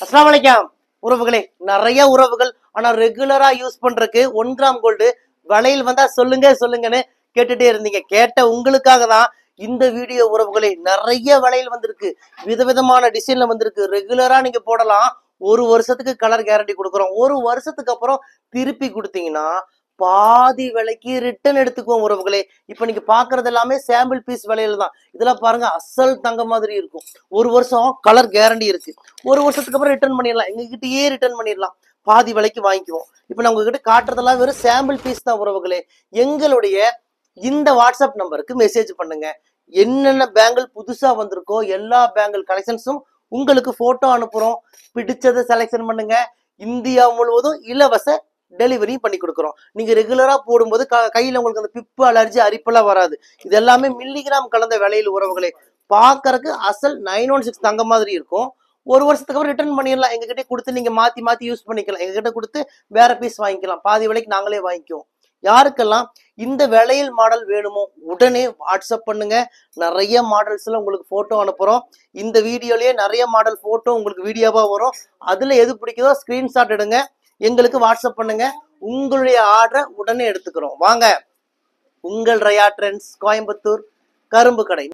அஸ்ஸலாமு அலைக்கும் உறவுகளே. நிறைய உறவுகள் ஆனா ரெகுலரா யூஸ் பண்றதுக்கு 1 கிராம் கோல்டு வளையல் வந்தா சொல்லுங்க சொல்லுங்கன்னு கேட்டுட்டே இருந்தீங்க. கேட்ட உங்களுக்காக தான் இந்த வீடியோ உறவுகளே. நிறைய வளையல் வந்திருக்கு, விதவிதமான டிசைன்ல வந்திருக்கு. ரெகுலரா நீங்க போடலாம். 1 வருஷத்துக்கு கலர் கேரண்டி கொடுக்குறோம். 1 வருஷத்துக்கு அப்புறம் திருப்பி கொடுத்தீங்கன்னா பாதி விலைக்கு ரிட்டர்ன் எடுத்துக்குவோம் உறவுகளே. இப்ப நீங்க பாக்குறது எல்லாமே சாம்பிள் பீஸ் விலையில தான். இதெல்லாம் பாருங்க, அசல் தங்க மாதிரி இருக்கும். 1 வருஷம் கலர் கேரண்டி இருக்கு. 1 வருஷத்துக்கு அப்புறம் ரிட்டர்ன் பண்ணிடலாம், எங்ககிட்டயே ரிட்டர்ன் பண்ணிடலாம். பாதி விலைக்கு வாங்கிக்குவோம். இப்ப நான் உங்ககிட்ட காட்டுறதெல்லாம் வெறும் சாம்பிள் பீஸ் தான் உறவுகளே. எங்களுடைய இந்த வாட்ஸ்அப் நம்பருக்கு மெசேஜ் பண்ணுங்க. என்னென்ன பேங்கிள் புதுசா வந்திருக்கோ எல்லா பேங்கிள் கலெக்ஷன்ஸும் உங்களுக்கு போட்டோ அனுப்புறோம். பிடிச்சதை செலக்ஷன் பண்ணுங்க. இந்தியா முழுவதும் இலவச டெலிவரி பண்ணி கொடுக்குறோம். நீங்க ரெகுலரா போடும்போது கையில உங்களுக்கு அந்த பிப்பு அலர்ஜி அரிப்பெல்லாம் வராது. இது எல்லாமே மில்லிகிராம் கலந்த விலையில் உறவுகளே. பாக்குறதுக்கு அசல் 916 தங்க மாதிரி இருக்கும். 1 வருஷத்துக்கு அப்புறம் ரிட்டர்ன் பண்ணிடலாம். எங்ககிட்ட கொடுத்து நீங்க மாத்தி மாத்தி யூஸ் பண்ணிக்கலாம். எங்ககிட்ட கொடுத்து வேற பீஸ் வாங்கிக்கலாம். பாதி விலைக்கு நாங்களே வாங்கிக்குவோம். யாருக்கெல்லாம் இந்த விலையில் மாடல் வேணுமோ உடனே வாட்ஸ்அப் பண்ணுங்க. நிறைய மாடல்ஸ்ல உங்களுக்கு போட்டோ அனுப்புறோம். இந்த வீடியோலயே நிறைய மாடல் போட்டோ உங்களுக்கு வீடியோவா வரும். அதுல எது பிடிக்குதோ ஸ்கிரீன்ஷாட் எடுங்க, எங்களுக்கு வாட்ஸ்அப் பண்ணுங்க. உங்களுடைய ஆர்டரை உடனே எடுத்துக்கிறோம். வாங்க, உங்கள் ரயா ட்ரெண்ட்ஸ், கோயம்புத்தூர், கரும்பு கடை.